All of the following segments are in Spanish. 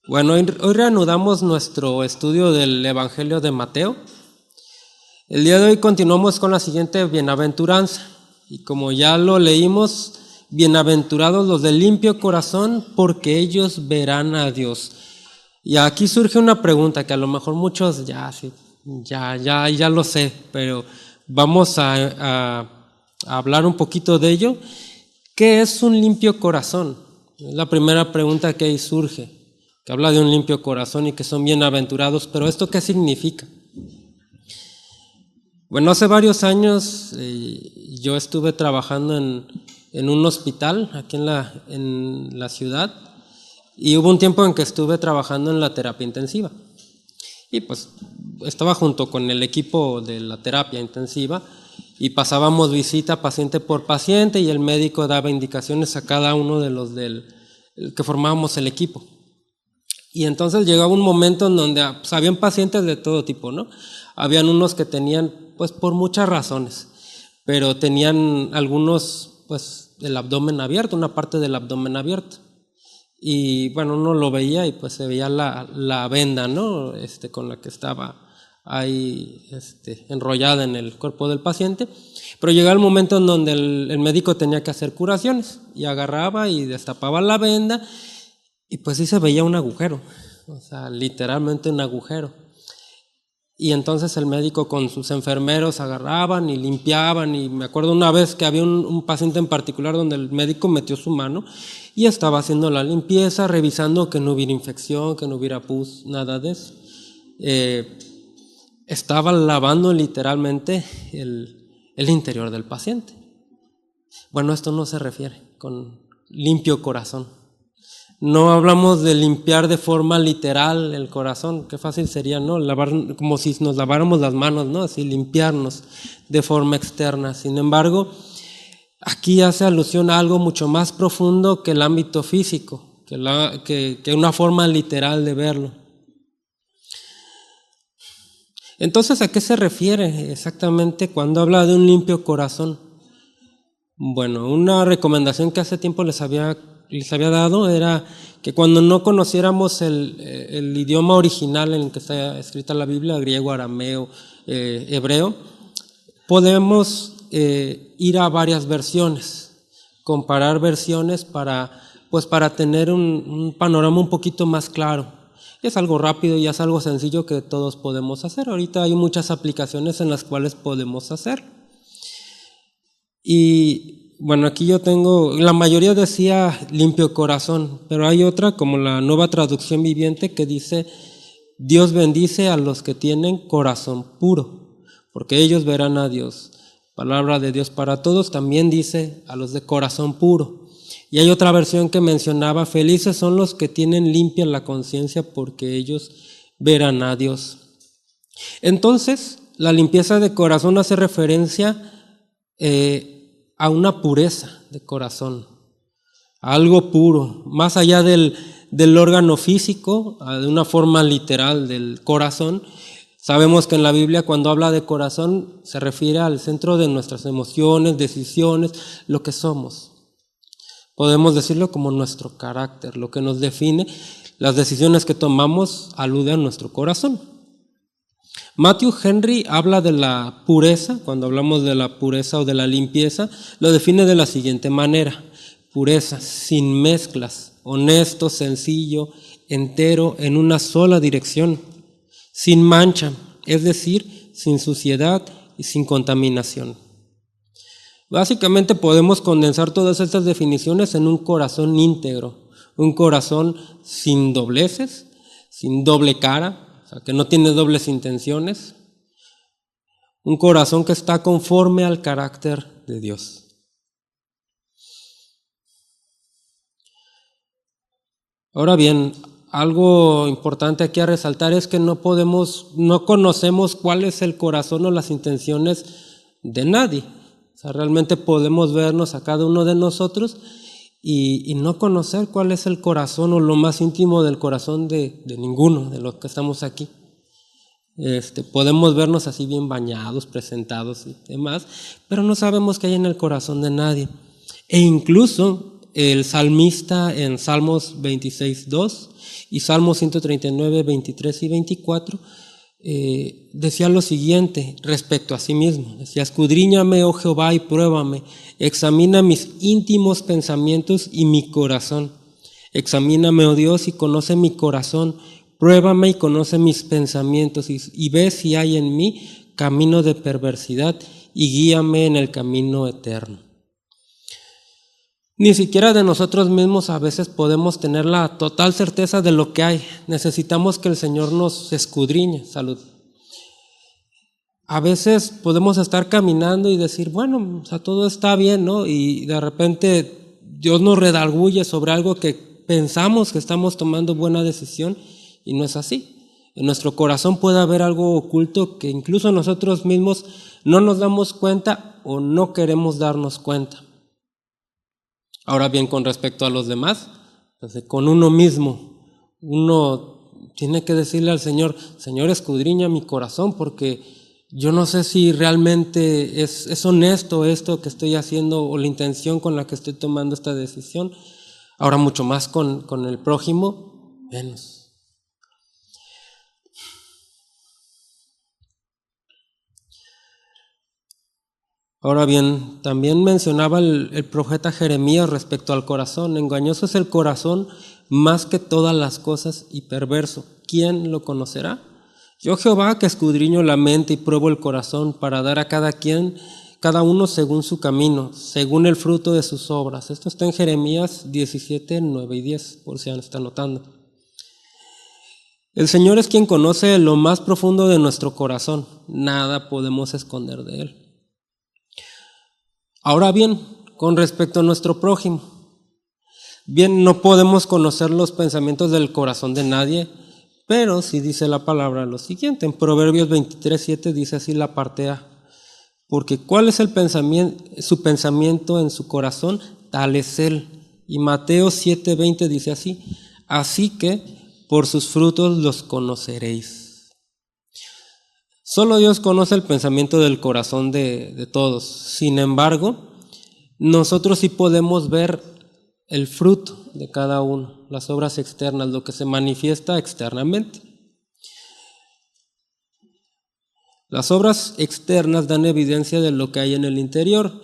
Bueno, hoy reanudamos nuestro estudio del Evangelio de Mateo. El día de hoy continuamos con la siguiente bienaventuranza. Y como ya lo leímos, bienaventurados los de limpio corazón, porque ellos verán a Dios. Y aquí surge una pregunta que a lo mejor muchos ya lo sé, pero vamos a hablar un poquito de ello. ¿Qué es un limpio corazón? Es la primera pregunta que ahí surge, que habla de un limpio corazón y que son bienaventurados, pero ¿esto qué significa? Bueno, hace varios años yo estuve trabajando en un hospital aquí en la ciudad, y hubo un tiempo en que estuve trabajando en la terapia intensiva. Y pues estaba junto con el equipo de la terapia intensiva y pasábamos visita paciente por paciente y el médico daba indicaciones a cada uno de los que formábamos el equipo. Y entonces llegaba un momento en donde pues, habían pacientes de todo tipo, ¿no? Habían unos que tenían, pues por muchas razones, pero tenían algunos, pues el abdomen abierto, una parte del abdomen abierto. Y bueno, uno lo veía y pues se veía la venda, ¿no? Con la que estaba ahí enrollada en el cuerpo del paciente. Pero llegaba el momento en donde el médico tenía que hacer curaciones y agarraba y destapaba la venda y pues sí se veía un agujero, o sea, literalmente un agujero. Y entonces el médico con sus enfermeros agarraban y limpiaban, y me acuerdo una vez que había un paciente en particular donde el médico metió su mano y estaba haciendo la limpieza, revisando que no hubiera infección, que no hubiera pus, nada de eso. Estaba lavando literalmente el interior del paciente. Bueno, esto no se refiere con limpio corazón. No hablamos de limpiar de forma literal el corazón, qué fácil sería, ¿no? Lavar como si nos laváramos las manos, ¿no? Así limpiarnos de forma externa. Sin embargo, aquí hace alusión a algo mucho más profundo que el ámbito físico, que una forma literal de verlo. Entonces, ¿a qué se refiere exactamente cuando habla de un limpio corazón? Bueno, una recomendación que hace tiempo les había dado era que cuando no conociéramos el idioma original en el que está escrita la Biblia, griego, arameo, hebreo, podemos ir a varias versiones, comparar versiones para tener un panorama un poquito más claro. Es algo rápido y es algo sencillo que todos podemos hacer. Ahorita hay muchas aplicaciones en las cuales podemos hacer. Y bueno, aquí yo tengo, la mayoría decía limpio corazón, pero hay otra como la Nueva Traducción Viviente que dice: Dios bendice a los que tienen corazón puro, porque ellos verán a Dios. Palabra de Dios para todos también dice a los de corazón puro. Y hay otra versión que mencionaba: felices son los que tienen limpia la conciencia, porque ellos verán a Dios. Entonces, la limpieza de corazón hace referencia a una pureza de corazón, a algo puro, más allá del órgano físico, de una forma literal del corazón. Sabemos que en la Biblia, cuando habla de corazón, se refiere al centro de nuestras emociones, decisiones, lo que somos. Podemos decirlo como nuestro carácter, lo que nos define. Las decisiones que tomamos aluden a nuestro corazón. Matthew Henry habla de la pureza, cuando hablamos de la pureza o de la limpieza, lo define de la siguiente manera: pureza, sin mezclas, honesto, sencillo, entero, en una sola dirección, sin mancha, es decir, sin suciedad y sin contaminación. Básicamente podemos condensar todas estas definiciones en un corazón íntegro, un corazón sin dobleces, sin doble cara, o sea, que no tiene dobles intenciones, un corazón que está conforme al carácter de Dios. Ahora bien, algo importante aquí a resaltar es que no conocemos cuál es el corazón o las intenciones de nadie. O sea, realmente podemos vernos a cada uno de nosotros y no conocer cuál es el corazón o lo más íntimo del corazón de ninguno de los que estamos aquí. Podemos vernos así bien bañados, presentados y demás, pero no sabemos qué hay en el corazón de nadie. E incluso el salmista en Salmos 26:2 y Salmos 139, 23 y 24, decía lo siguiente respecto a sí mismo. Decía: escudriñame, oh Jehová, y pruébame, examina mis íntimos pensamientos y mi corazón. Examíname, oh Dios, y conoce mi corazón, pruébame y conoce mis pensamientos, y ve si hay en mí camino de perversidad, y guíame en el camino eterno. Ni siquiera de nosotros mismos a veces podemos tener la total certeza de lo que hay. Necesitamos que el Señor nos escudriñe. Salud. A veces podemos estar caminando y decir, bueno, o sea, todo está bien, ¿no? Y de repente Dios nos redarguye sobre algo que pensamos que estamos tomando buena decisión y no es así. En nuestro corazón puede haber algo oculto que incluso nosotros mismos no nos damos cuenta o no queremos darnos cuenta. Ahora bien, con respecto a los demás, pues con uno mismo, uno tiene que decirle al Señor: Señor, escudriña mi corazón, porque yo no sé si realmente es honesto esto que estoy haciendo o la intención con la que estoy tomando esta decisión. Ahora mucho más con el prójimo, menos. Ahora bien, también mencionaba el profeta Jeremías respecto al corazón. Engañoso es el corazón más que todas las cosas y perverso. ¿Quién lo conocerá? Yo, Jehová, que escudriño la mente y pruebo el corazón para dar a cada uno según su camino, según el fruto de sus obras. Esto está en Jeremías 17, 9 y 10, por si está anotando. El Señor es quien conoce lo más profundo de nuestro corazón. Nada podemos esconder de Él. Ahora bien, con respecto a nuestro prójimo, bien, no podemos conocer los pensamientos del corazón de nadie, pero sí dice la palabra lo siguiente. En Proverbios 23, 7 dice así la parte A: porque ¿cuál es su pensamiento en su corazón? Tal es él. Y Mateo 7, 20 dice así: así que por sus frutos los conoceréis. Solo Dios conoce el pensamiento del corazón de todos. Sin embargo, nosotros sí podemos ver el fruto de cada uno, las obras externas, lo que se manifiesta externamente. Las obras externas dan evidencia de lo que hay en el interior.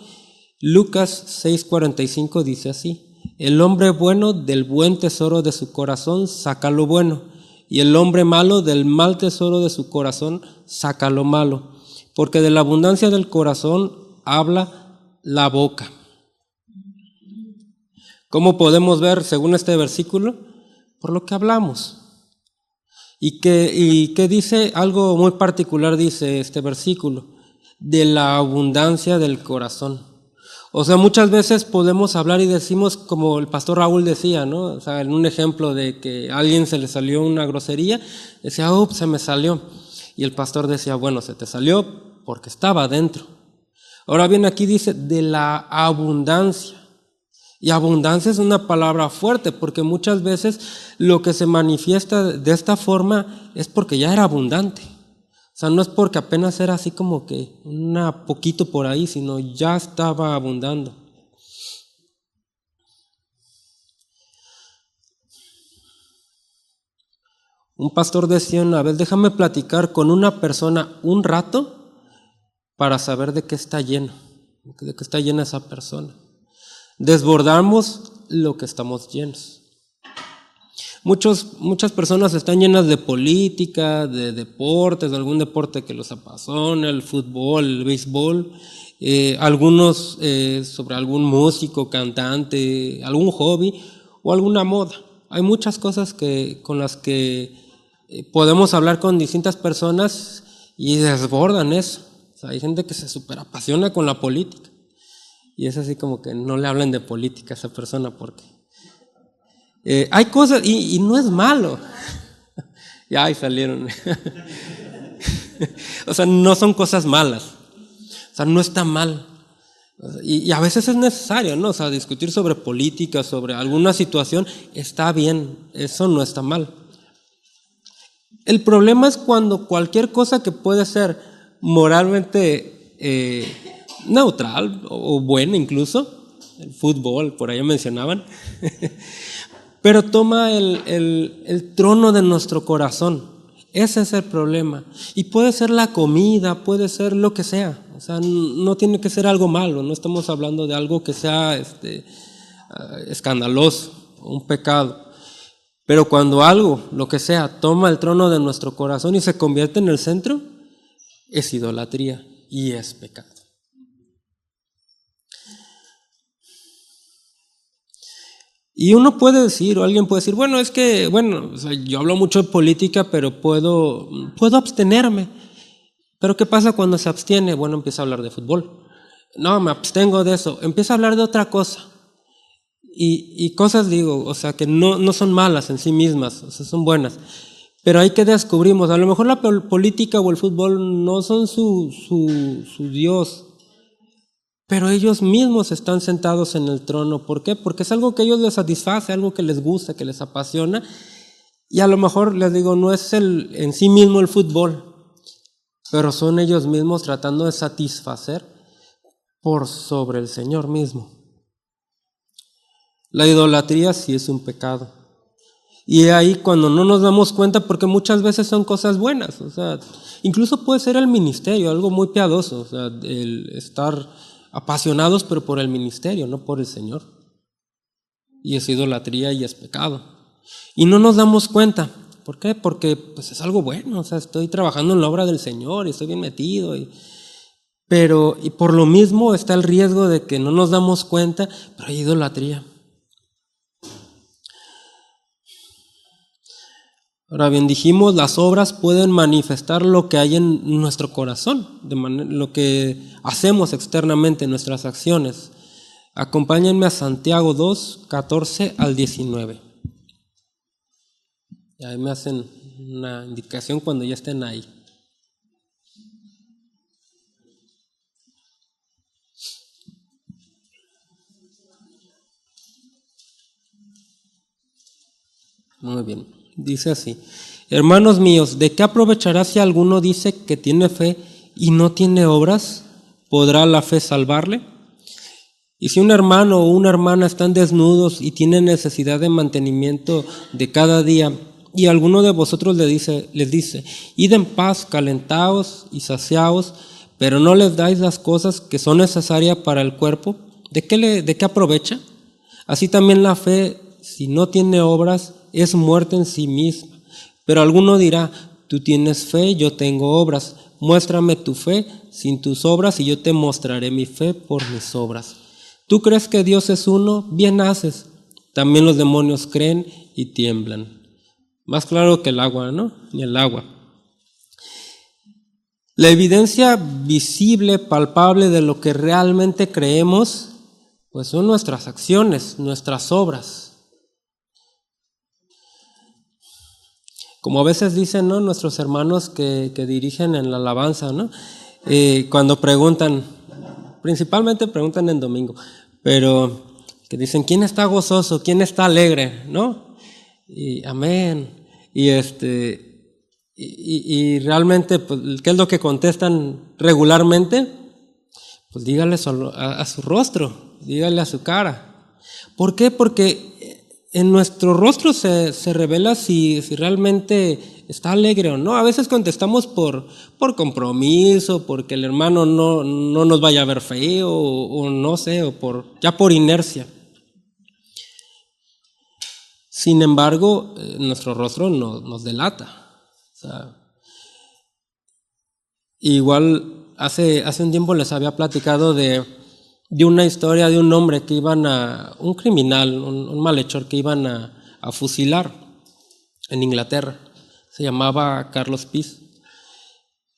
Lucas 6:45 dice así: el hombre bueno del buen tesoro de su corazón saca lo bueno, y el hombre malo del mal tesoro de su corazón saca lo malo, porque de la abundancia del corazón habla la boca. ¿Cómo podemos ver según este versículo? Por lo que hablamos. Y que dice algo muy particular, dice este versículo: de la abundancia del corazón. O sea, muchas veces podemos hablar y decimos, como el pastor Raúl decía, ¿no? O sea, en un ejemplo de que a alguien se le salió una grosería, decía: ups, se me salió. Y el pastor decía: bueno, se te salió porque estaba adentro. Ahora bien, aquí dice de la abundancia. Y abundancia es una palabra fuerte, porque muchas veces lo que se manifiesta de esta forma es porque ya era abundante. O sea, no es porque apenas era así como que una poquito por ahí, sino ya estaba abundando. Un pastor decía una vez: déjame platicar con una persona un rato para saber de qué está lleno, de qué está llena esa persona. Desbordamos lo que estamos llenos. Muchas personas están llenas de política, de deportes, de algún deporte que los apasiona, el fútbol, el béisbol, algunos sobre algún músico, cantante, algún hobby o alguna moda. Hay muchas cosas con las que podemos hablar con distintas personas y desbordan eso. O sea, hay gente que se súper apasiona con la política y es así como que no le hablen de política a esa persona porque hay cosas, y no es malo. Ya ahí salieron. O sea, no son cosas malas. O sea, no está mal. Y a veces es necesario, ¿no? O sea, discutir sobre política, sobre alguna situación, está bien. Eso no está mal. El problema es cuando cualquier cosa que puede ser moralmente neutral o buena incluso, el fútbol, por ahí mencionaban, pero toma el trono de nuestro corazón. Ese es el problema. Y puede ser la comida, puede ser lo que sea. O sea, no tiene que ser algo malo, no estamos hablando de algo que sea escandaloso, un pecado. Pero cuando algo, lo que sea, toma el trono de nuestro corazón y se convierte en el centro, es idolatría y es pecado. Y uno puede decir, o alguien puede decir, bueno, es que, bueno, o sea, yo hablo mucho de política, pero puedo abstenerme. Pero ¿qué pasa cuando se abstiene? Bueno, empieza a hablar de fútbol. No, me abstengo de eso. Empieza a hablar de otra cosa. Y cosas, digo, o sea, que no son malas en sí mismas, o sea, son buenas. Pero hay que descubrimos, a lo mejor la política o el fútbol no son su Dios, pero ellos mismos están sentados en el trono. ¿Por qué? Porque es algo que a ellos les satisface, algo que les gusta, que les apasiona. Y a lo mejor, les digo, no es en sí mismo el fútbol, pero son ellos mismos tratando de satisfacer por sobre el Señor mismo. La idolatría sí es un pecado. Y ahí cuando no nos damos cuenta, porque muchas veces son cosas buenas, o sea, incluso puede ser el ministerio, algo muy piadoso, o sea, el estar apasionados pero por el ministerio, no por el Señor. Y es idolatría y es pecado. Y no nos damos cuenta. ¿Por qué? Porque pues es algo bueno, o sea, estoy trabajando en la obra del Señor y estoy bien metido. Pero por lo mismo está el riesgo de que no nos damos cuenta, pero hay idolatría. Ahora bien, dijimos, las obras pueden manifestar lo que hay en nuestro corazón, lo que hacemos externamente en nuestras acciones. Acompáñenme a Santiago 2, 14 al 19. Ahí me hacen una indicación cuando ya estén ahí. Muy bien, dice así: hermanos míos, ¿de qué aprovechará si alguno dice que tiene fe y no tiene obras? ¿Podrá la fe salvarle? Y si un hermano o una hermana están desnudos y tienen necesidad de mantenimiento de cada día, y alguno de vosotros les dice, id en paz, calentaos y saciaos, pero no les dais las cosas que son necesarias para el cuerpo, ¿de qué aprovecha? Así también la fe, si no tiene obras, es muerta en sí misma. Pero alguno dirá, tú tienes fe, yo tengo obras. Muéstrame tu fe sin tus obras y yo te mostraré mi fe por mis obras. ¿Tú crees que Dios es uno? Bien haces. También los demonios creen y tiemblan. Más claro que el agua, ¿no? Ni el agua. La evidencia visible, palpable de lo que realmente creemos, pues son nuestras acciones, nuestras obras. Como a veces dicen, ¿no?, nuestros hermanos que dirigen en la alabanza, ¿no? Cuando preguntan, principalmente preguntan en domingo, pero que dicen, ¿quién está gozoso? ¿Quién está alegre? ¿No? Y amén. Y realmente, pues, ¿qué es lo que contestan regularmente? Pues dígale a su rostro, dígale a su cara. ¿Por qué? Porque en nuestro rostro se revela si realmente está alegre o no. A veces contestamos por compromiso, porque el hermano no nos vaya a ver feo, o no sé, o ya por inercia. Sin embargo, nuestro rostro nos delata. O sea, igual hace un tiempo les había platicado de una historia de un hombre que un criminal, un malhechor que iban a fusilar en Inglaterra. Se llamaba Carlos Peace.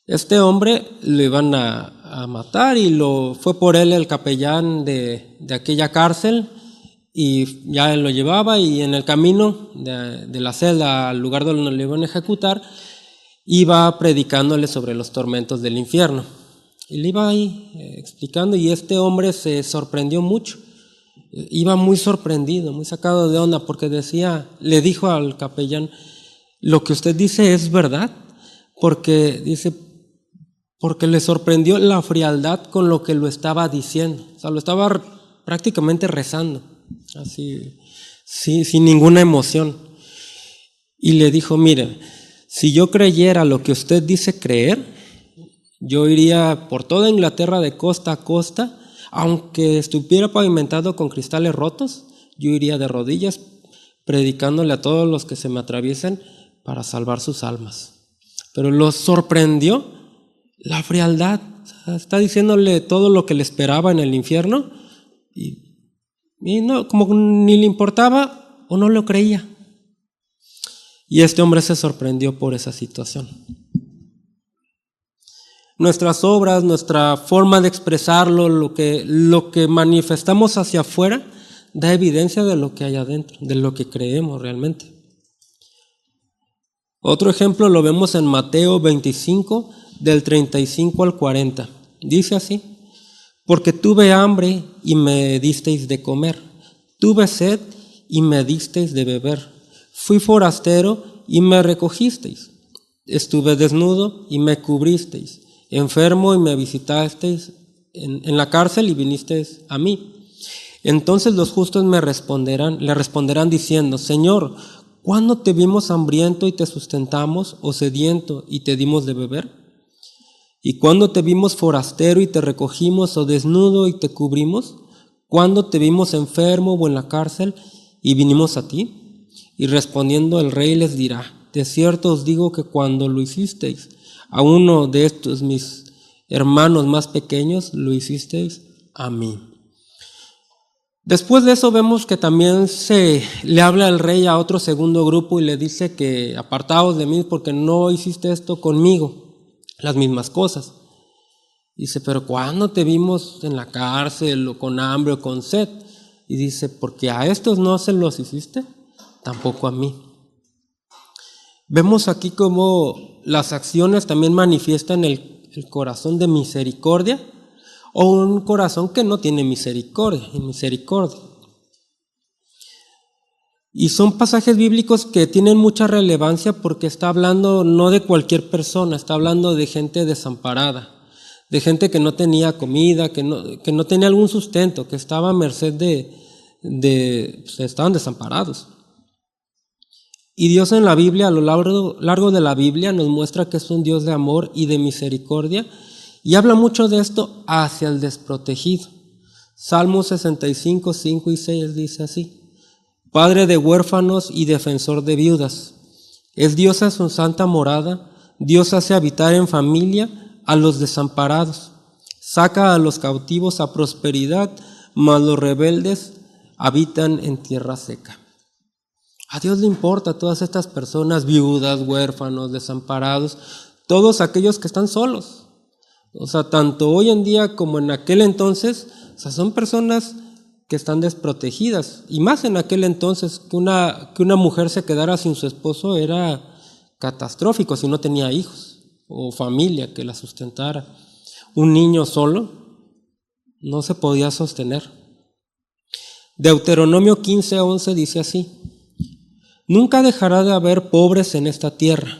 Este hombre lo iban a matar y fue por él el capellán de aquella cárcel, y ya él lo llevaba, y en el camino de la celda al lugar donde lo iban a ejecutar, iba predicándole sobre los tormentos del infierno. Y le iba ahí explicando, y este hombre se sorprendió mucho. Iba muy sorprendido, muy sacado de onda, porque le dijo al capellán, lo que usted dice es verdad, porque le sorprendió la frialdad con lo que lo estaba diciendo. O sea, lo estaba prácticamente rezando, así, sin ninguna emoción. Y le dijo, mire, si yo creyera lo que usted dice creer, yo iría por toda Inglaterra de costa a costa, aunque estuviera pavimentado con cristales rotos, yo iría de rodillas predicándole a todos los que se me atraviesen para salvar sus almas. Pero los sorprendió la frialdad. O sea, está diciéndole todo lo que le esperaba en el infierno y no, como ni le importaba o no lo creía. Y este hombre se sorprendió por esa situación. Nuestras obras, nuestra forma de expresarlo, lo que manifestamos hacia afuera, da evidencia de lo que hay adentro, de lo que creemos realmente. Otro ejemplo lo vemos en Mateo 25, del 35 al 40. Dice así: porque tuve hambre y me disteis de comer, tuve sed y me disteis de beber, fui forastero y me recogisteis, estuve desnudo y me cubristeis, enfermo y me visitasteis, en la cárcel y vinisteis a mí. Entonces los justos le responderán diciendo: Señor, ¿cuándo te vimos hambriento y te sustentamos, o sediento y te dimos de beber? ¿Y cuándo te vimos forastero y te recogimos, o desnudo y te cubrimos? ¿Cuándo te vimos enfermo o en la cárcel y vinimos a ti? Y respondiendo el rey les dirá: de cierto os digo que cuando lo hicisteis a uno de estos mis hermanos más pequeños, lo hicisteis a mí. Después de eso vemos que también se le habla al rey a otro segundo grupo y le dice que apartaos de mí porque no hiciste esto conmigo, las mismas cosas. Dice, pero ¿cuándo te vimos en la cárcel o con hambre o con sed? Y dice, porque a estos no se los hiciste, tampoco a mí. Vemos aquí cómo las acciones también manifiestan el corazón de misericordia, o un corazón que no tiene misericordia. Y son pasajes bíblicos que tienen mucha relevancia porque está hablando no de cualquier persona, está hablando de gente desamparada, de gente que no tenía comida, que no tenía algún sustento, que estaba a merced pues estaban desamparados. Y Dios en la Biblia, a lo largo de la Biblia, nos muestra que es un Dios de amor y de misericordia, y habla mucho de esto hacia el desprotegido. Salmo 65, 5 y 6 dice así: Padre de huérfanos y defensor de viudas, es Dios a su santa morada, Dios hace habitar en familia a los desamparados, saca a los cautivos a prosperidad, mas los rebeldes habitan en tierra seca. A Dios le importa a todas estas personas, viudas, huérfanos, desamparados, todos aquellos que están solos. O sea, tanto hoy en día como en aquel entonces, o sea, son personas que están desprotegidas. Y más en aquel entonces, que una mujer se quedara sin su esposo era catastrófico si no tenía hijos o familia que la sustentara. Un niño solo no se podía sostener. Deuteronomio 15:11 dice así: Nunca dejará de haber pobres en esta tierra.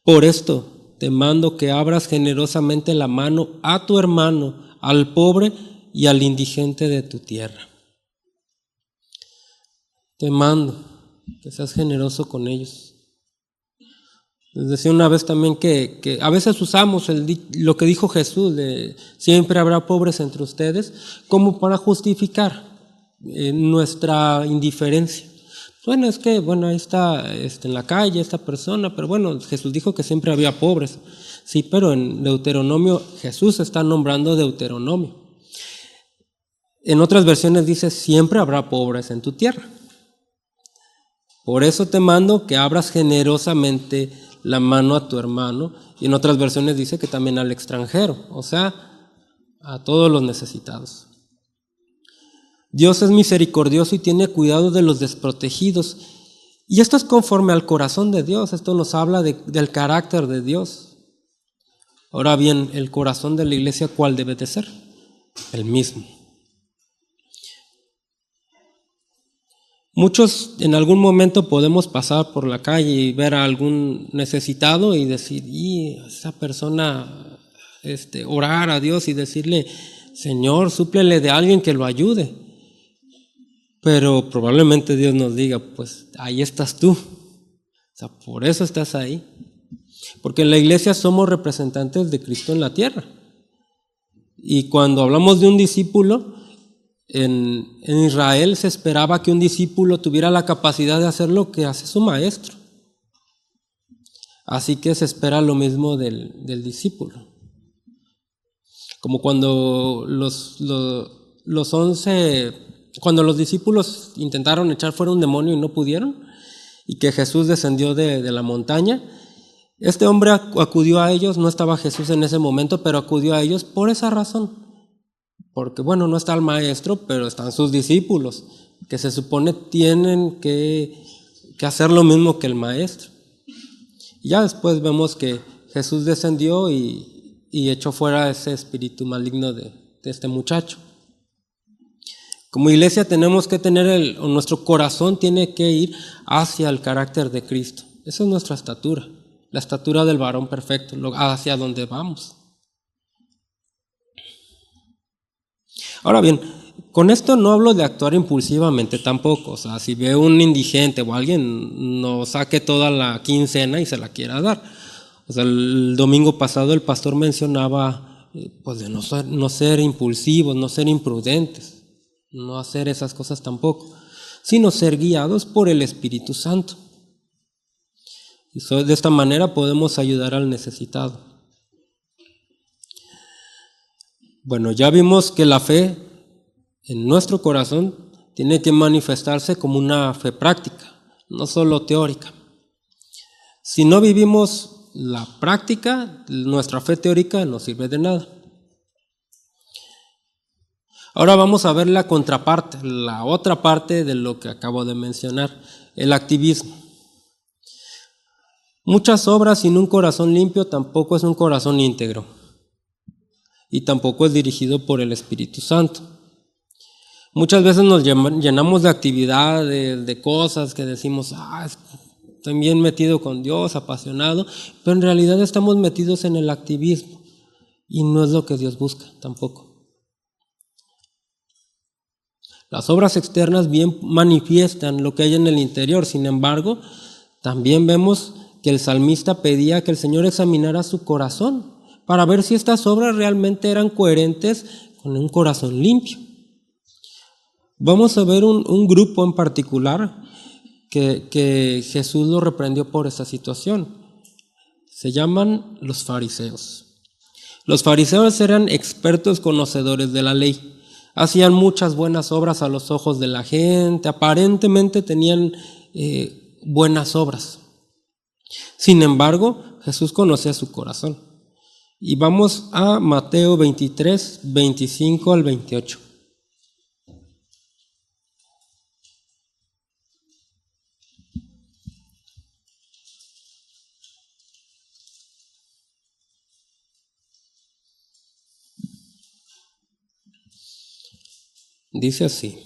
Por esto te mando que abras generosamente la mano a tu hermano, al pobre y al indigente de tu tierra. Te mando que seas generoso con ellos. Les decía una vez también que a veces usamos lo que dijo Jesús de siempre habrá pobres entre ustedes como para justificar nuestra indiferencia. Bueno, es que ahí está en la calle esta persona, pero bueno, Jesús dijo que siempre había pobres. Sí, pero en Deuteronomio Jesús está nombrando Deuteronomio. En otras versiones dice siempre habrá pobres en tu tierra. Por eso te mando que abras generosamente la mano a tu hermano, y en otras versiones dice que también al extranjero, o sea, a todos los necesitados. Dios es misericordioso y tiene cuidado de los desprotegidos, y esto es conforme al corazón de Dios. Esto nos habla del carácter de Dios. Ahora bien, el corazón de la iglesia, ¿cuál debe de ser? El mismo. Muchos en algún momento podemos pasar por la calle y ver a algún necesitado y decir, esa persona, orar a Dios y decirle, Señor, súplele de alguien que lo ayude. Pero probablemente Dios nos diga, pues ahí estás tú. O sea, por eso estás ahí. Porque en la iglesia somos representantes de Cristo en la tierra. Y cuando hablamos de un discípulo, en Israel se esperaba que un discípulo tuviera la capacidad de hacer lo que hace su maestro. Así que se espera lo mismo del discípulo. Como cuando cuando los discípulos intentaron echar fuera un demonio y no pudieron, y que Jesús descendió de la montaña, este hombre acudió a ellos, no estaba Jesús en ese momento, pero acudió a ellos por esa razón. Porque bueno, no está el maestro, pero están sus discípulos, que se supone tienen que hacer lo mismo que el maestro. Y ya después vemos que Jesús descendió y echó fuera ese espíritu maligno de este muchacho. Como iglesia tenemos que tener nuestro corazón tiene que ir hacia el carácter de Cristo. Esa es nuestra estatura, la estatura del varón perfecto, hacia donde vamos. Ahora bien, con esto no hablo de actuar impulsivamente tampoco. O sea, si ve un indigente o alguien, no saque toda la quincena y se la quiera dar. O sea, el domingo pasado el pastor mencionaba pues de no ser impulsivos, no ser imprudentes, no hacer esas cosas tampoco, sino ser guiados por el Espíritu Santo. Y de esta manera podemos ayudar al necesitado. Bueno, ya vimos que la fe en nuestro corazón tiene que manifestarse como una fe práctica, no solo teórica. Si no vivimos la práctica, nuestra fe teórica no sirve de nada. Ahora vamos a ver la contraparte, la otra parte de lo que acabo de mencionar, el activismo. Muchas obras sin un corazón limpio tampoco es un corazón íntegro y tampoco es dirigido por el Espíritu Santo. Muchas veces nos llenamos de actividades, de cosas que decimos, estoy bien metido con Dios, apasionado, pero en realidad estamos metidos en el activismo y no es lo que Dios busca tampoco. Las obras externas bien manifiestan lo que hay en el interior, sin embargo, también vemos que el salmista pedía que el Señor examinara su corazón para ver si estas obras realmente eran coherentes con un corazón limpio. Vamos a ver un grupo en particular que Jesús lo reprendió por esa situación. Se llaman los fariseos. Los fariseos eran expertos conocedores de la ley. Hacían muchas buenas obras a los ojos de la gente, aparentemente tenían buenas obras. Sin embargo, Jesús conocía su corazón. Y vamos a Mateo 23, 25 al 28. Dice así: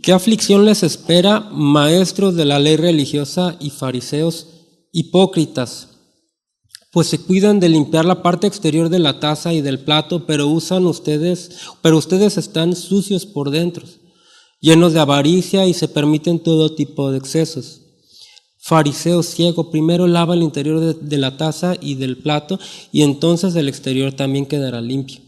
¿qué aflicción les espera, maestros de la ley religiosa y fariseos hipócritas? Pues se cuidan de limpiar la parte exterior de la taza y del plato, pero ustedes están sucios por dentro, llenos de avaricia y se permiten todo tipo de excesos. Fariseo ciego, primero lava el interior de la taza y del plato, y entonces el exterior también quedará limpio.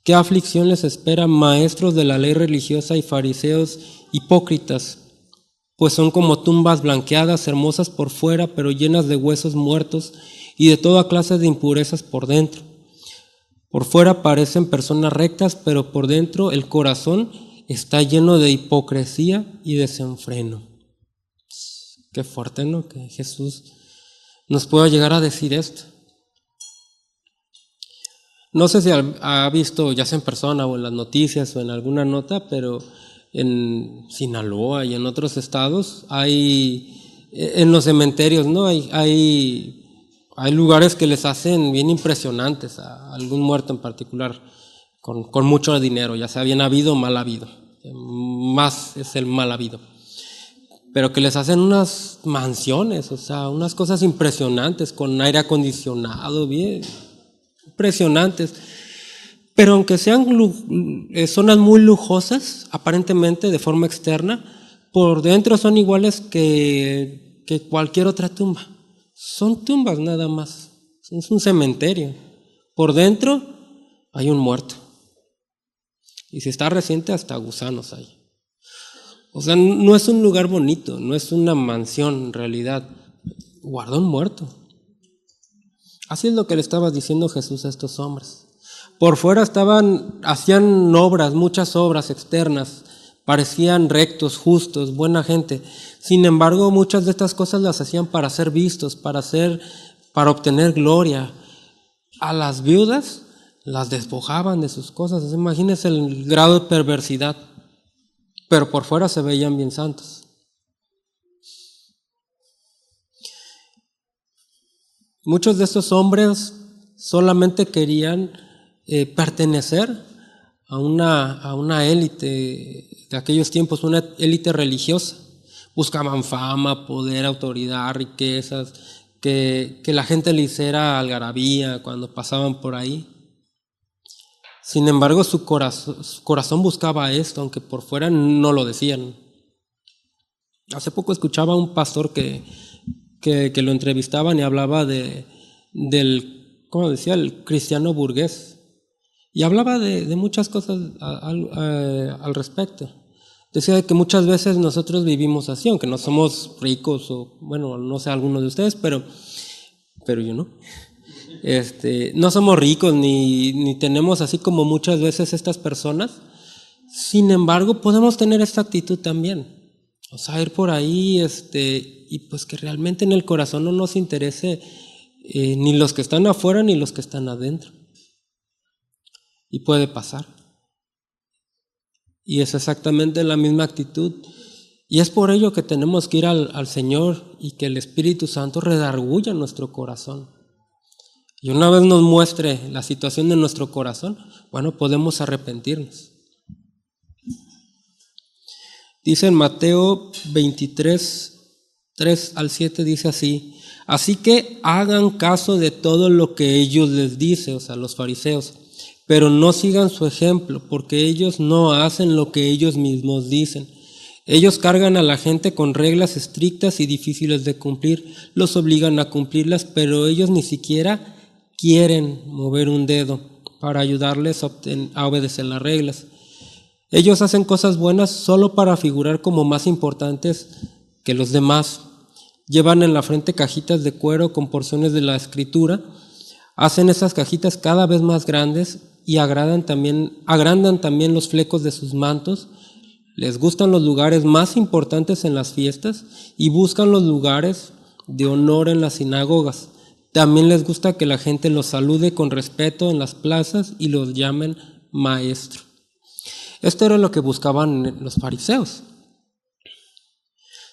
¿Qué aflicción les espera, maestros de la ley religiosa y fariseos hipócritas? Pues son como tumbas blanqueadas, hermosas por fuera, pero llenas de huesos muertos y de toda clase de impurezas por dentro. Por fuera parecen personas rectas, pero por dentro el corazón está lleno de hipocresía y desenfreno. Qué fuerte, ¿no? Que Jesús nos pueda llegar a decir esto. No sé si ha visto, ya sea en persona o en las noticias o en alguna nota, pero en Sinaloa y en otros estados en los cementerios, ¿no? Hay lugares que les hacen bien impresionantes a algún muerto en particular, con mucho dinero, ya sea bien habido o mal habido. Más es el mal habido. Pero que les hacen unas mansiones, o sea, unas cosas impresionantes, con aire acondicionado, bien impresionantes. Pero aunque sean zonas muy lujosas, aparentemente de forma externa, por dentro son iguales que cualquier otra tumba. Son tumbas nada más. Es un cementerio. Por dentro hay un muerto. Y si está reciente, hasta gusanos hay. O sea, no es un lugar bonito, no es una mansión en realidad. Guarda un muerto. Así es lo que le estaba diciendo Jesús a estos hombres. Por fuera hacían obras, muchas obras externas, parecían rectos, justos, buena gente. Sin embargo, muchas de estas cosas las hacían para ser vistos, para obtener gloria. A las viudas las despojaban de sus cosas. Imagínense el grado de perversidad. Pero por fuera se veían bien santos. Muchos de estos hombres solamente querían pertenecer a una élite de aquellos tiempos, una élite religiosa. Buscaban fama, poder, autoridad, riquezas, que la gente le hiciera algarabía cuando pasaban por ahí. Sin embargo, su corazón buscaba esto, aunque por fuera no lo decían. Hace poco escuchaba a un pastor que lo entrevistaban y hablaba del, ¿cómo decía?, el cristiano burgués. Y hablaba de muchas cosas al respecto. Decía que muchas veces nosotros vivimos así, aunque no somos ricos, o bueno, no sé algunos de ustedes, pero yo no. No somos ricos ni tenemos así como muchas veces estas personas. Sin embargo, podemos tener esta actitud también. O sea, ir por ahí y pues que realmente en el corazón no nos interese ni los que están afuera ni los que están adentro. Y puede pasar. Y es exactamente la misma actitud. Y es por ello que tenemos que ir al Señor y que el Espíritu Santo redarguya nuestro corazón. Y una vez nos muestre la situación de nuestro corazón, bueno, podemos arrepentirnos. Dice en Mateo 23, 3 al 7, dice así: así que hagan caso de todo lo que ellos les dicen, o sea, los fariseos, pero no sigan su ejemplo, porque ellos no hacen lo que ellos mismos dicen. Ellos cargan a la gente con reglas estrictas y difíciles de cumplir, los obligan a cumplirlas, pero ellos ni siquiera quieren mover un dedo para ayudarles a obedecer las reglas. Ellos hacen cosas buenas solo para figurar como más importantes que los demás. Llevan en la frente cajitas de cuero con porciones de la Escritura. Hacen esas cajitas cada vez más grandes y agrandan también los flecos de sus mantos. Les gustan los lugares más importantes en las fiestas y buscan los lugares de honor en las sinagogas. También les gusta que la gente los salude con respeto en las plazas y los llamen maestro. Esto era lo que buscaban los fariseos.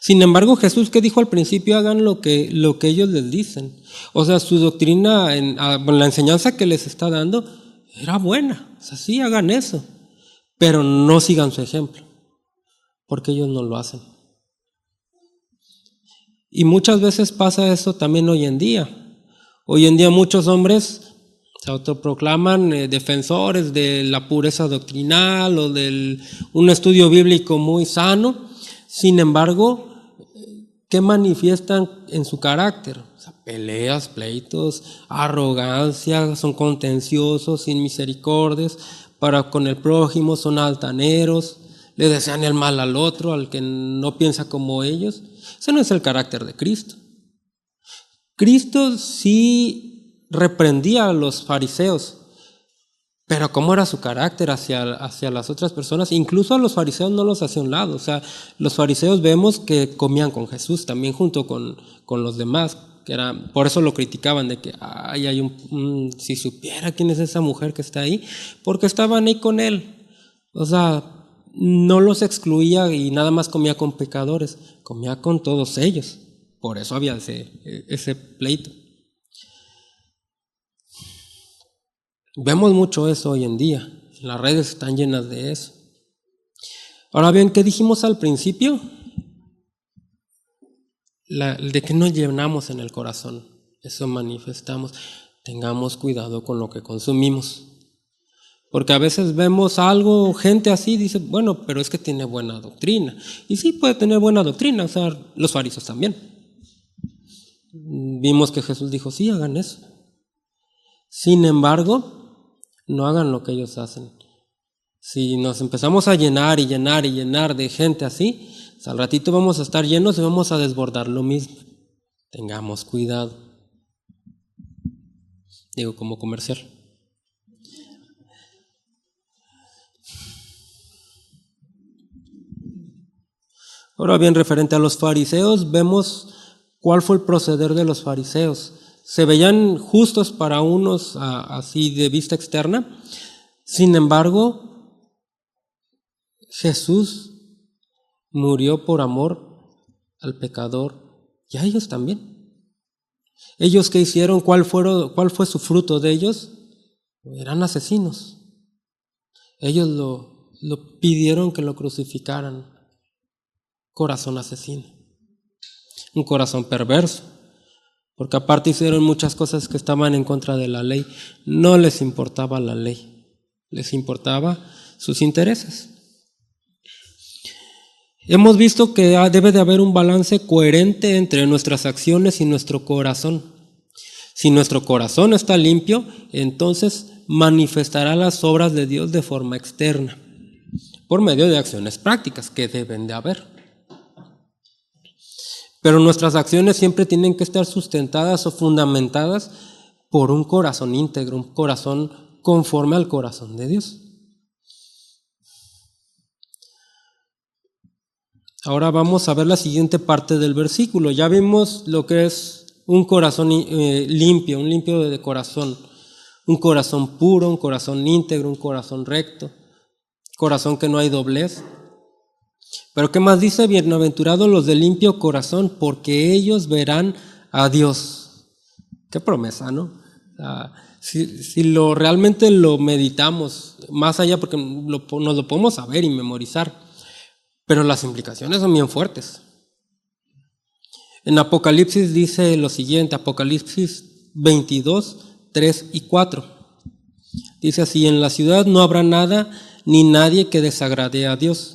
Sin embargo, Jesús, ¿qué dijo al principio? Hagan lo que ellos les dicen. O sea, su doctrina, la enseñanza que les está dando, era buena. O sea, sí, hagan eso. Pero no sigan su ejemplo, porque ellos no lo hacen. Y muchas veces pasa eso también hoy en día. Hoy en día muchos hombres se autoproclaman defensores de la pureza doctrinal o de un estudio bíblico muy sano. Sin embargo, ¿qué manifiestan en su carácter? O sea, peleas, pleitos, arrogancia, son contenciosos, sin misericordias, para con el prójimo son altaneros, le desean el mal al otro, al que no piensa como ellos. Ese no es el carácter de Cristo. Cristo sí reprendía a los fariseos, pero ¿cómo era su carácter hacia las otras personas? Incluso a los fariseos no los hacía a un lado. O sea, los fariseos vemos que comían con Jesús también junto con los demás, por eso lo criticaban, de que hay si supiera quién es esa mujer que está ahí, porque estaban ahí con él. O sea, no los excluía y nada más comía con pecadores, comía con todos ellos. Por eso había ese pleito. Vemos mucho eso hoy en día. Las redes están llenas de eso. Ahora bien, ¿qué dijimos al principio? De que nos llenamos en el corazón. Eso manifestamos. Tengamos cuidado con lo que consumimos. Porque a veces vemos algo, gente así, dice, bueno, pero es que tiene buena doctrina. Y sí puede tener buena doctrina, o sea, los fariseos también. Vimos que Jesús dijo, sí, hagan eso. Sin embargo, no hagan lo que ellos hacen. Si nos empezamos a llenar y llenar y llenar de gente así, pues al ratito vamos a estar llenos y vamos a desbordar lo mismo. Tengamos cuidado. Digo, como comercial. Ahora bien, referente a los fariseos, vemos cuál fue el proceder de los fariseos. Se veían justos para unos así de vista externa. Sin embargo, Jesús murió por amor al pecador y a ellos también. ¿Ellos qué hicieron? ¿Cuál fue su fruto de ellos? Eran asesinos. Ellos lo pidieron que lo crucificaran. Corazón asesino. Un corazón perverso. Porque aparte hicieron muchas cosas que estaban en contra de la ley. No les importaba la ley. Les importaba sus intereses. Hemos visto que debe de haber un balance coherente entre nuestras acciones y nuestro corazón. Si nuestro corazón está limpio, entonces manifestará las obras de Dios de forma externa, por medio de acciones prácticas que deben de haber. Pero nuestras acciones siempre tienen que estar sustentadas o fundamentadas por un corazón íntegro, un corazón conforme al corazón de Dios. Ahora vamos a ver la siguiente parte del versículo. Ya vimos lo que es un corazón limpio, un limpio de corazón, un corazón puro, un corazón íntegro, un corazón recto, corazón que no hay doblez. Pero ¿qué más dice? Bienaventurados los de limpio corazón, porque ellos verán a Dios. Qué promesa, ¿no? Si realmente lo meditamos más allá, porque nos lo podemos saber y memorizar, pero las implicaciones son bien fuertes. En Apocalipsis dice lo siguiente, Apocalipsis 22, 3 y 4. Dice así, en la ciudad no habrá nada ni nadie que desagrade a Dios.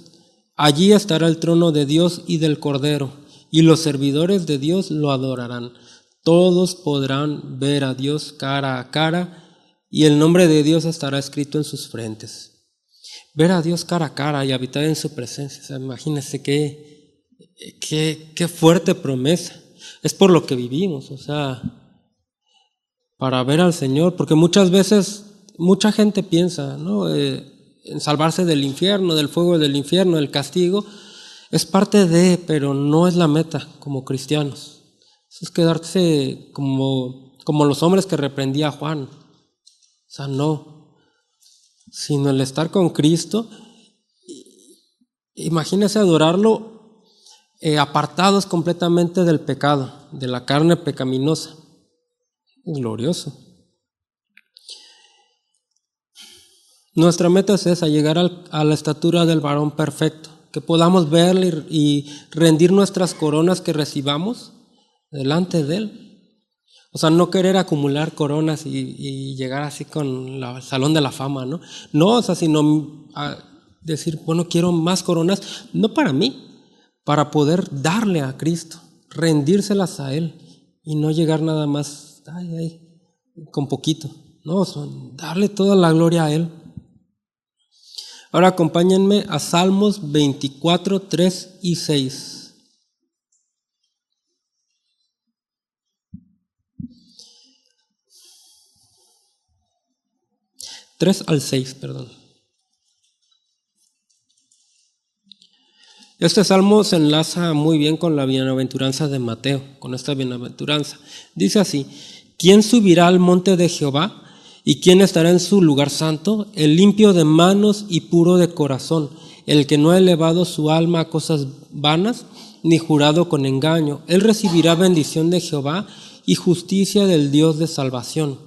Allí estará el trono de Dios y del Cordero, y los servidores de Dios lo adorarán. Todos podrán ver a Dios cara a cara, y el nombre de Dios estará escrito en sus frentes. Ver a Dios cara a cara y habitar en su presencia. O sea, imagínense qué fuerte promesa. Es por lo que vivimos, o sea, para ver al Señor, porque muchas veces mucha gente piensa, ¿no? En salvarse del infierno, del fuego del infierno, del castigo, es parte de, pero no es la meta como cristianos. Es quedarse como los hombres que reprendía a Juan. O sea, no, sino el estar con Cristo. Imagínense adorarlo apartados completamente del pecado, de la carne pecaminosa. Glorioso. Nuestra meta es esa, llegar a la estatura del varón perfecto, que podamos verle y rendir nuestras coronas que recibamos delante de Él. O sea, no querer acumular coronas y llegar así con el salón de la fama, ¿no? No, o sea, sino decir, bueno, quiero más coronas, no para mí, para poder darle a Cristo, rendírselas a Él y no llegar nada más, con poquito, no, o sea, darle toda la gloria a Él. Ahora acompáñenme a Salmos 24, 3 y 6. Tres al 6, perdón. Este salmo se enlaza muy bien con la bienaventuranza de Mateo, con esta bienaventuranza. Dice así, ¿quién subirá al monte de Jehová? ¿Y quién estará en su lugar santo? El limpio de manos y puro de corazón, el que no ha elevado su alma a cosas vanas, ni jurado con engaño. Él recibirá bendición de Jehová y justicia del Dios de salvación.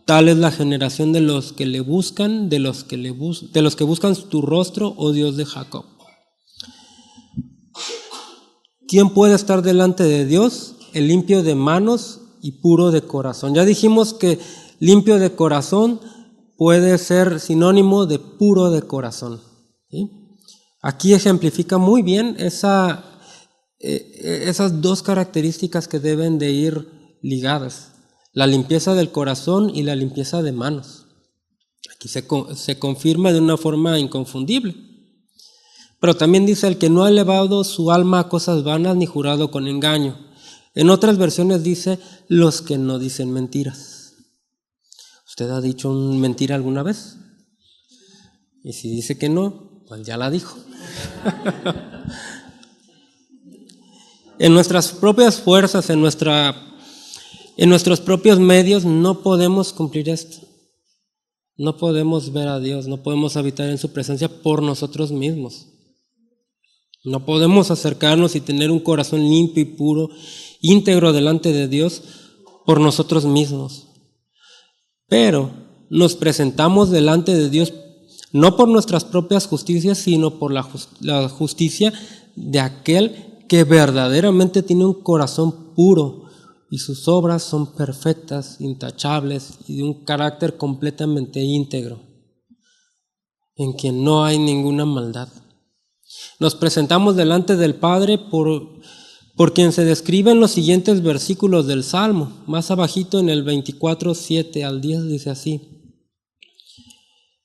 Tal es la generación de los que le buscan, de los que buscan tu rostro, oh Dios de Jacob. ¿Quién puede estar delante de Dios? El limpio de manos y puro de corazón. Ya dijimos que limpio de corazón puede ser sinónimo de puro de corazón, ¿sí? Aquí ejemplifica muy bien esas dos características que deben de ir ligadas: la limpieza del corazón y la limpieza de manos. Aquí se confirma de una forma inconfundible. Pero también dice: el que no ha elevado su alma a cosas vanas ni jurado con engaño. En otras versiones dice: los que no dicen mentiras. ¿Usted ha dicho una mentira alguna vez? Y si dice que no, pues ya la dijo. En nuestras propias fuerzas, en nuestros propios medios, no podemos cumplir esto. No podemos ver a Dios, no podemos habitar en su presencia por nosotros mismos. No podemos acercarnos y tener un corazón limpio y puro, íntegro delante de Dios por nosotros mismos. Pero nos presentamos delante de Dios no por nuestras propias justicias, sino por la justicia de aquel que verdaderamente tiene un corazón puro y sus obras son perfectas, intachables y de un carácter completamente íntegro, en quien no hay ninguna maldad. Nos presentamos delante del Padre por quien se describe en los siguientes versículos del Salmo. Más abajito en el 24, 7 al 10 dice así: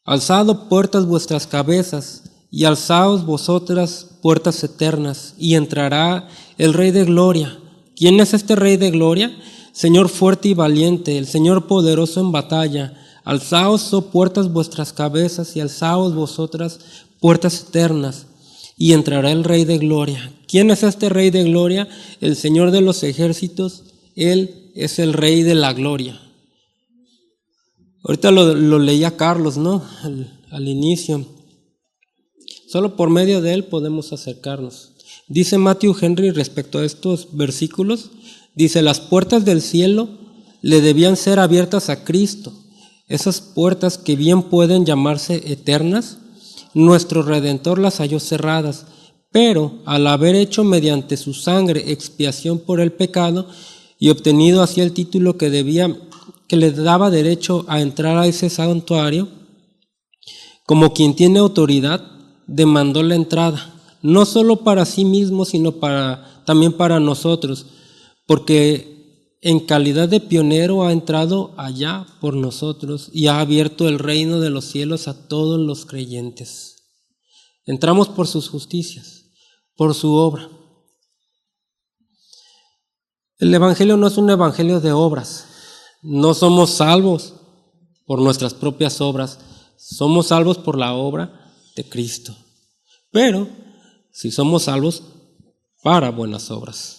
alzad puertas vuestras cabezas, y alzaos vosotras puertas eternas, y entrará el Rey de Gloria. ¿Quién es este Rey de Gloria? Señor fuerte y valiente, el Señor poderoso en batalla. Alzaos, oh puertas vuestras cabezas, y alzaos vosotras puertas eternas, y entrará el Rey de Gloria. ¿Quién es este Rey de Gloria? El Señor de los ejércitos. Él es el Rey de la gloria. Ahorita lo leía Carlos, ¿no? Al inicio. Solo por medio de Él podemos acercarnos. Dice Matthew Henry respecto a estos versículos, dice: las puertas del cielo le debían ser abiertas a Cristo. Esas puertas que bien pueden llamarse eternas, nuestro Redentor las halló cerradas, pero al haber hecho mediante su sangre expiación por el pecado y obtenido así el título que le daba derecho a entrar a ese santuario, como quien tiene autoridad, demandó la entrada, no solo para sí mismo, sino también para nosotros, porque en calidad de pionero ha entrado allá por nosotros y ha abierto el reino de los cielos a todos los creyentes. Entramos por sus justicias, por su obra. El Evangelio no es un evangelio de obras. No somos salvos por nuestras propias obras, somos salvos por la obra de Cristo. Pero si somos salvos para buenas obras.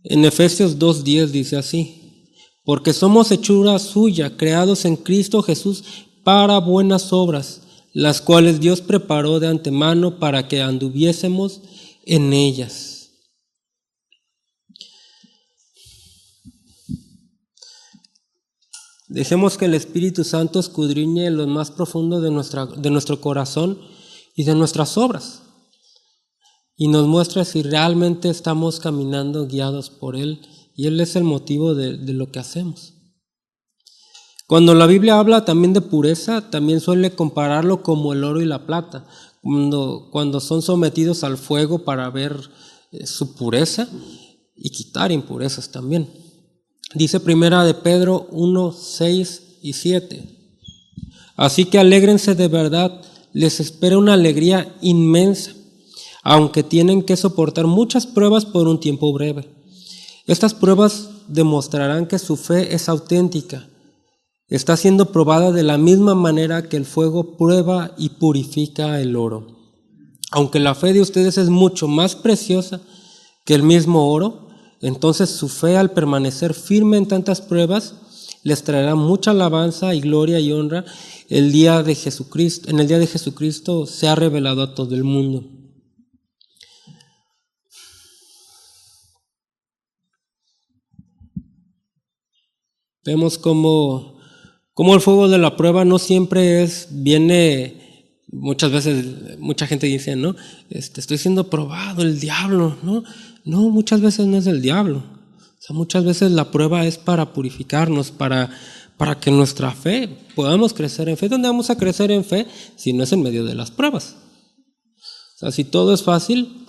En Efesios 2:10 dice así: porque somos hechura suya, creados en Cristo Jesús para buenas obras, las cuales Dios preparó de antemano para que anduviésemos en ellas. Dejemos que el Espíritu Santo escudriñe lo más profundo de nuestro corazón y de nuestras obras, y nos muestre si realmente estamos caminando guiados por Él, y Él es el motivo de lo que hacemos. Cuando la Biblia habla también de pureza, también suele compararlo como el oro y la plata, cuando son sometidos al fuego para ver su pureza y quitar impurezas también. Dice Primera de Pedro 1, 6 y 7: así que alégrense de verdad, les espera una alegría inmensa, aunque tienen que soportar muchas pruebas por un tiempo breve. Estas pruebas demostrarán que su fe es auténtica. Está siendo probada de la misma manera que el fuego prueba y purifica el oro. Aunque la fe de ustedes es mucho más preciosa que el mismo oro, entonces su fe, al permanecer firme en tantas pruebas, les traerá mucha alabanza y gloria y honra en el día de Jesucristo se ha revelado a todo el mundo. Vemos cómo el fuego de la prueba no siempre viene, muchas veces, mucha gente dice, ¿no? Estoy siendo probado, el diablo, ¿no? No, muchas veces no es el diablo. O sea, muchas veces la prueba es para purificarnos, para para que nuestra fe podamos crecer en fe. ¿Dónde vamos a crecer en fe si no es en medio de las pruebas? O sea, si todo es fácil,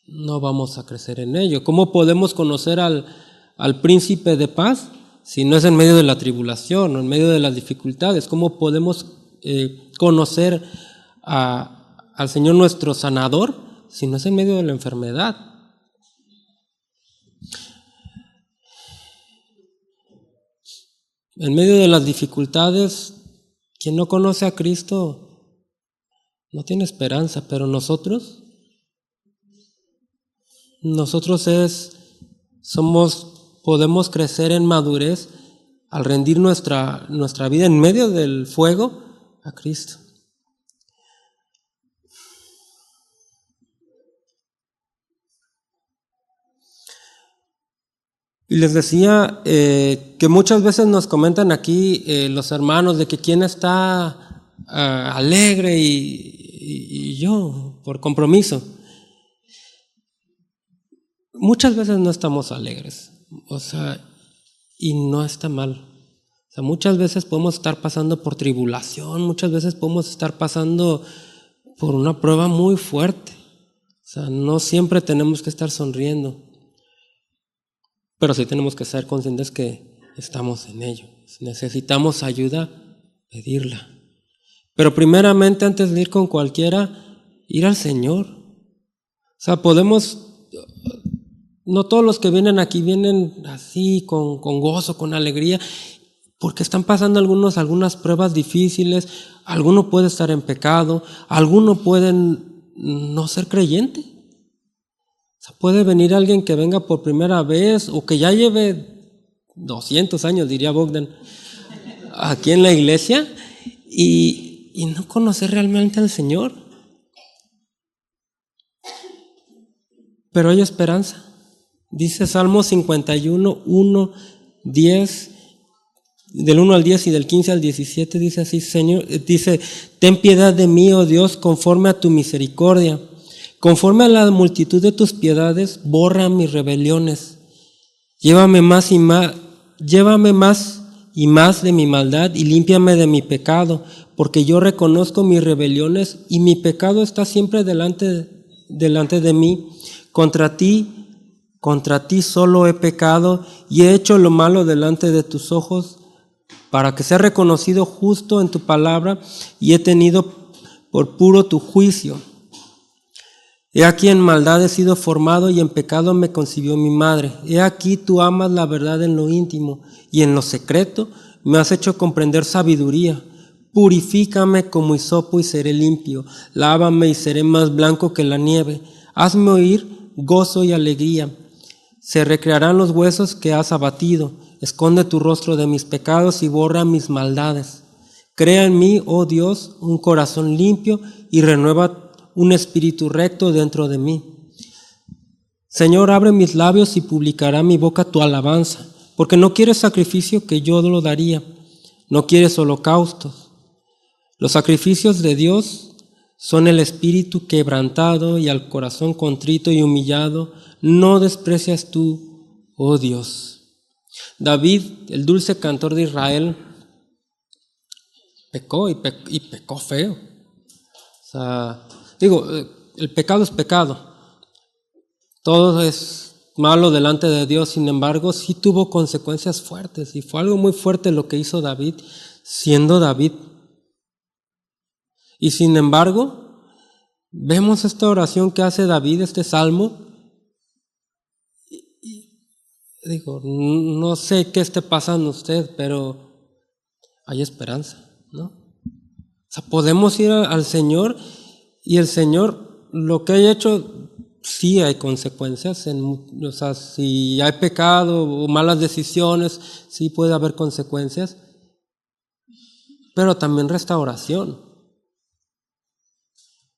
no vamos a crecer en ello. ¿Cómo podemos conocer al príncipe de paz si no es en medio de la tribulación o en medio de las dificultades? ¿Cómo podemos conocer al Señor nuestro sanador si no es en medio de la enfermedad? En medio de las dificultades, quien no conoce a Cristo no tiene esperanza, pero nosotros podemos crecer en madurez al rendir nuestra vida en medio del fuego a Cristo. Y les decía que muchas veces nos comentan aquí los hermanos de que quién está alegre y yo, por compromiso. Muchas veces no estamos alegres, o sea, y no está mal. O sea, muchas veces podemos estar pasando por tribulación, muchas veces podemos estar pasando por una prueba muy fuerte. O sea, no siempre tenemos que estar sonriendo, pero sí tenemos que ser conscientes que estamos en ello. Si necesitamos ayuda, pedirla. Pero primeramente, antes de ir con cualquiera, ir al Señor. O sea, no todos los que vienen aquí vienen así, con gozo, con alegría, porque están pasando algunas pruebas difíciles. Alguno puede estar en pecado, alguno puede no ser creyente. O sea, puede venir alguien que venga por primera vez o que ya lleve 200 años, diría Bogdan, aquí en la iglesia y no conocer realmente al Señor. Pero hay esperanza. Dice Salmo 51, 1, 10, del 1 al 10 y del 15 al 17, dice así, Señor, dice, ten piedad de mí, oh Dios, conforme a tu misericordia. Conforme a la multitud de tus piedades, borra mis rebeliones. Llévame más y más de mi maldad y límpiame de mi pecado, porque yo reconozco mis rebeliones y mi pecado está siempre delante de mí. Contra ti solo he pecado y he hecho lo malo delante de tus ojos, para que sea reconocido justo en tu palabra y he tenido por puro tu juicio. He aquí en maldad he sido formado y en pecado me concibió mi madre. He aquí tú amas la verdad en lo íntimo y en lo secreto me has hecho comprender sabiduría. Purifícame como hisopo y seré limpio. Lávame y seré más blanco que la nieve. Hazme oír gozo y alegría. Se recrearán los huesos que has abatido. Esconde tu rostro de mis pecados y borra mis maldades. Crea en mí, oh Dios, un corazón limpio y renueva un espíritu recto dentro de mí. Señor, abre mis labios y publicará mi boca tu alabanza, porque no quieres sacrificio que yo lo daría, no quieres holocaustos. Los sacrificios de Dios son el espíritu quebrantado y al corazón contrito y humillado, no desprecias tú, oh Dios. David, el dulce cantor de Israel, pecó y pecó feo. O sea, el pecado es pecado. Todo es malo delante de Dios, sin embargo, sí tuvo consecuencias fuertes y fue algo muy fuerte lo que hizo David, siendo David. Y sin embargo, vemos esta oración que hace David, este salmo. No sé qué esté pasando usted, pero hay esperanza, ¿no? O sea, podemos ir al Señor y el Señor, lo que haya hecho, sí hay consecuencias. O sea, si hay pecado o malas decisiones, sí puede haber consecuencias, pero también restauración.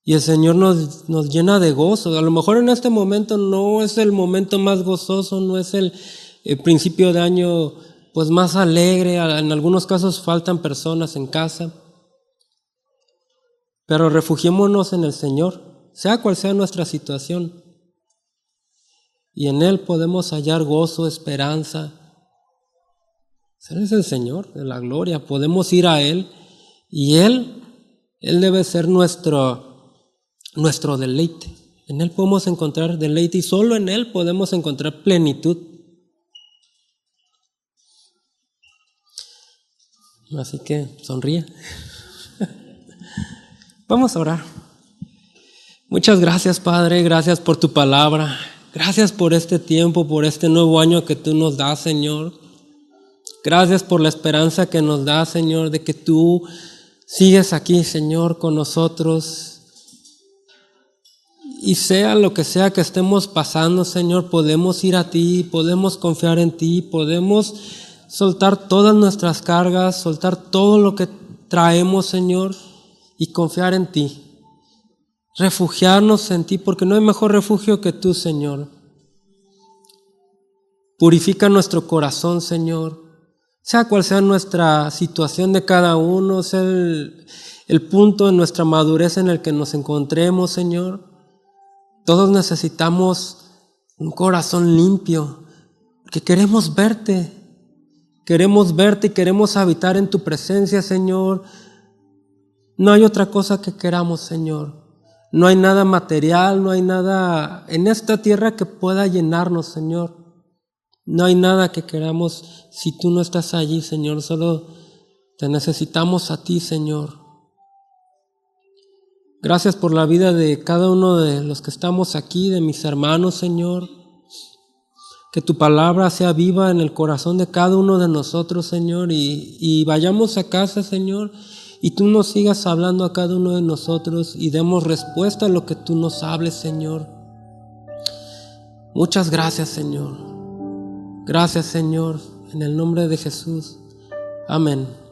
Y el Señor nos llena de gozo. A lo mejor en este momento no es el momento más gozoso, no es el principio de año pues más alegre. En algunos casos faltan personas en casa. Pero refugiémonos en el Señor, sea cual sea nuestra situación. Y en Él podemos hallar gozo, esperanza. Él es el Señor de la gloria. Podemos ir a Él y Él debe ser nuestro deleite. En Él podemos encontrar deleite y solo en Él podemos encontrar plenitud. Así que sonríe. Vamos a orar. Muchas gracias, Padre. Gracias por tu palabra. Gracias por este tiempo, por este nuevo año que tú nos das, Señor. Gracias por la esperanza que nos das, Señor, de que tú sigues aquí, Señor, con nosotros. Y sea lo que sea que estemos pasando, Señor, podemos ir a ti, podemos confiar en ti, podemos soltar todas nuestras cargas, soltar todo lo que traemos, Señor, y confiar en ti. Refugiarnos en ti, porque no hay mejor refugio que tú, Señor. Purifica nuestro corazón, Señor. Sea cual sea nuestra situación de cada uno, sea el punto en nuestra madurez en el que nos encontremos, Señor. Todos necesitamos un corazón limpio, porque queremos verte y queremos habitar en tu presencia, Señor. No hay otra cosa que queramos, Señor. No hay nada material, no hay nada en esta tierra que pueda llenarnos, Señor. No hay nada que queramos si tú no estás allí, Señor. Solo te necesitamos a ti, Señor. Gracias por la vida de cada uno de los que estamos aquí, de mis hermanos, Señor. Que tu palabra sea viva en el corazón de cada uno de nosotros, Señor. Y vayamos a casa, Señor, y tú nos sigas hablando a cada uno de nosotros y demos respuesta a lo que tú nos hables, Señor. Muchas gracias, Señor. Gracias, Señor, en el nombre de Jesús. Amén.